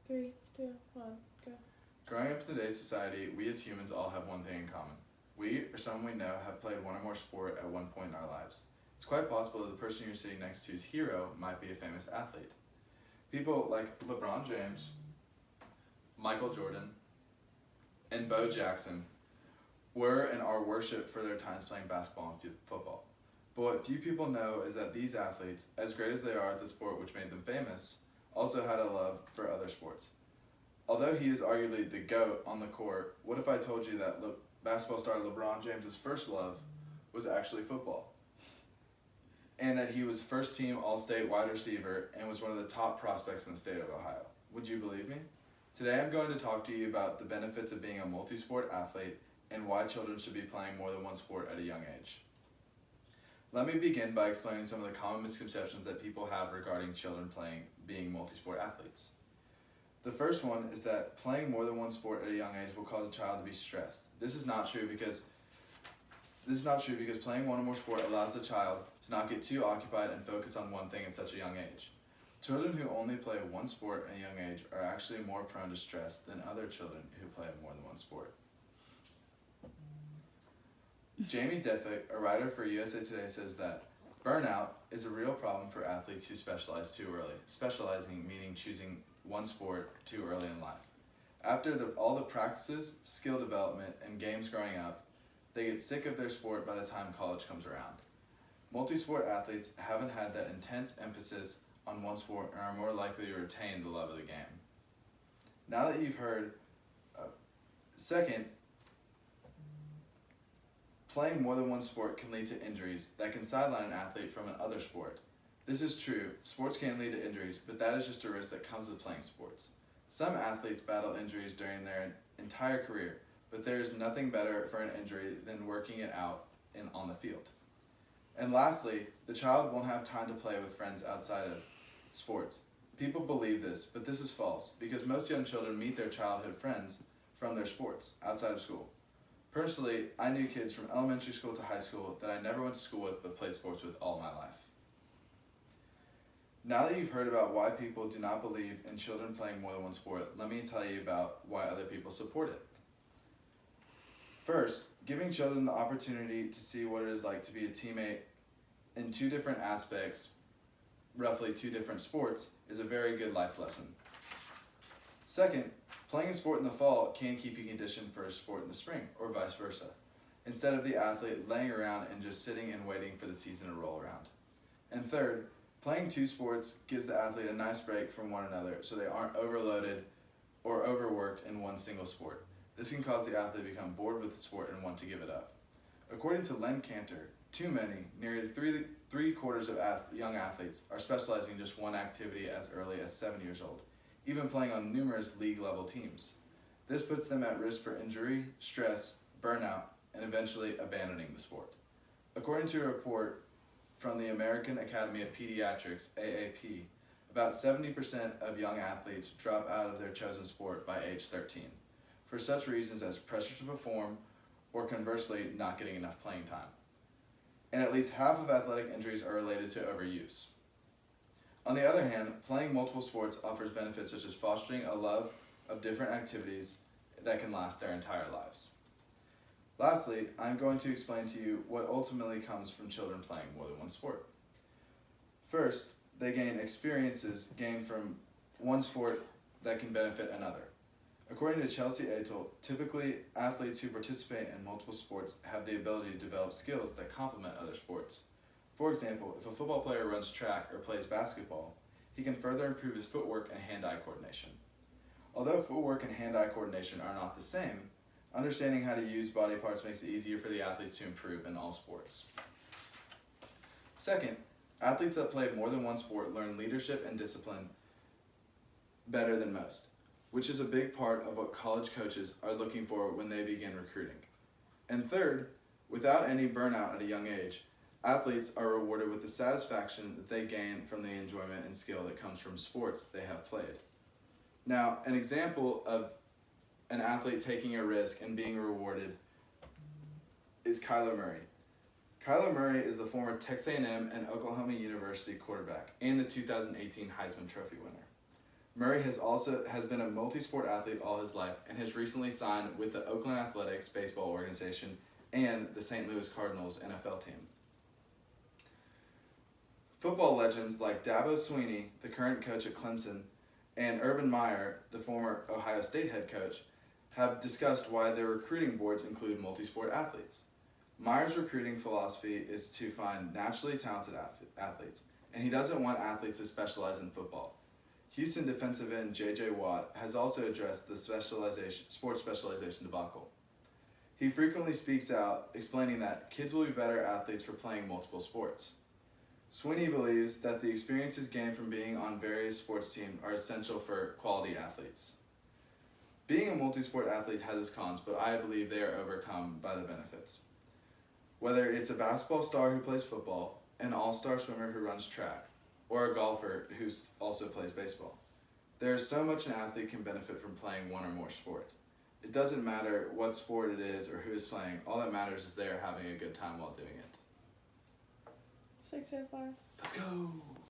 3, 2, 1, go. Growing up in today's society, we as humans all have one thing in common. We, or someone we know, have played one or more sport at one point in our lives. It's quite possible that the person you're sitting next to's hero might be a famous athlete. People like LeBron James, Michael Jordan, and Bo Jackson were and are worshipped for their times playing basketball and football. But what few people know is that these athletes, as great as they are at the sport which made them famous, also had a love for other sports. Although he is arguably the GOAT on the court, what if I told you that basketball star LeBron James' first love was actually football? And that he was first team All-State wide receiver and was one of the top prospects in the state of Ohio. Would you believe me? Today I'm going to talk to you about the benefits of being a multi-sport athlete and why children should be playing more than one sport at a young age. Let me begin by explaining some of the common misconceptions that people have regarding children being multi-sport athletes. The first one is that playing more than one sport at a young age will cause a child to be stressed. This is not true because playing one or more sport allows the child to not get too occupied and focus on one thing at such a young age. Children who only play one sport at a young age are actually more prone to stress than other children who play more than one sport. Jamie Deffick, a writer for USA Today, says that burnout is a real problem for athletes who specialize too early. Specializing meaning choosing one sport too early in life. After all the practices, skill development, and games growing up, they get sick of their sport by the time college comes around. Multi-sport athletes haven't had that intense emphasis on one sport and are more likely to retain the love of the game. Now that you've heard, second, playing more than one sport can lead to injuries that can sideline an athlete from another sport. This is true, sports can lead to injuries, but that is just a risk that comes with playing sports. Some athletes battle injuries during their entire career, but there is nothing better for an injury than working it out on the field. And lastly, the child won't have time to play with friends outside of sports. People believe this, but this is false, because most young children meet their childhood friends from their sports outside of school. Personally, I knew kids from elementary school to high school that I never went to school with but played sports with all my life. Now that you've heard about why people do not believe in children playing more than one sport, let me tell you about why other people support it. First, giving children the opportunity to see what it is like to be a teammate in two different aspects, roughly two different sports, is a very good life lesson. Second, playing a sport in the fall can keep you conditioned for a sport in the spring, or vice versa, instead of the athlete laying around and just sitting and waiting for the season to roll around. And third, playing two sports gives the athlete a nice break from one another so they aren't overloaded or overworked in one single sport. This can cause the athlete to become bored with the sport and want to give it up. According to Len Cantor, too many, nearly three-quarters of young athletes are specializing in just one activity as early as 7 years old, even playing on numerous league-level teams. This puts them at risk for injury, stress, burnout, and eventually abandoning the sport. According to a report from the American Academy of Pediatrics, AAP, about 70% of young athletes drop out of their chosen sport by age 13, for such reasons as pressure to perform, or conversely, not getting enough playing time. And at least half of athletic injuries are related to overuse. On the other hand, playing multiple sports offers benefits such as fostering a love of different activities that can last their entire lives. Lastly, I'm going to explain to you what ultimately comes from children playing more than one sport. First, they gain experiences gained from one sport that can benefit another. According to Chelsea Atel, typically athletes who participate in multiple sports have the ability to develop skills that complement other sports. For example, if a football player runs track or plays basketball, he can further improve his footwork and hand-eye coordination. Although footwork and hand-eye coordination are not the same, understanding how to use body parts makes it easier for the athletes to improve in all sports. Second, athletes that play more than one sport learn leadership and discipline better than most, which is a big part of what college coaches are looking for when they begin recruiting. And third, without any burnout at a young age, athletes are rewarded with the satisfaction that they gain from the enjoyment and skill that comes from sports they have played. Now, an example of an athlete taking a risk and being rewarded is Kyler Murray. Kyler Murray is the former Texas A&M and Oklahoma University quarterback and the 2018 Heisman Trophy winner. Murray has been a multi-sport athlete all his life and has recently signed with the Oakland Athletics baseball organization and the St. Louis Cardinals NFL team. Football legends like Dabo Swinney, the current coach at Clemson, and Urban Meyer, the former Ohio State head coach, have discussed why their recruiting boards include multi-sport athletes. Meyer's recruiting philosophy is to find naturally talented athletes, and he doesn't want athletes to specialize in football. Houston defensive end J.J. Watt has also addressed the sports specialization debacle. He frequently speaks out, explaining that kids will be better athletes for playing multiple sports. Swinney believes that the experiences gained from being on various sports teams are essential for quality athletes. Being a multi-sport athlete has its cons, but I believe they are overcome by the benefits. Whether it's a basketball star who plays football, an all-star swimmer who runs track, or a golfer who also plays baseball, there is so much an athlete can benefit from playing one or more sports. It doesn't matter what sport it is or who is playing, all that matters is they are having a good time while doing it. 605. Let's go!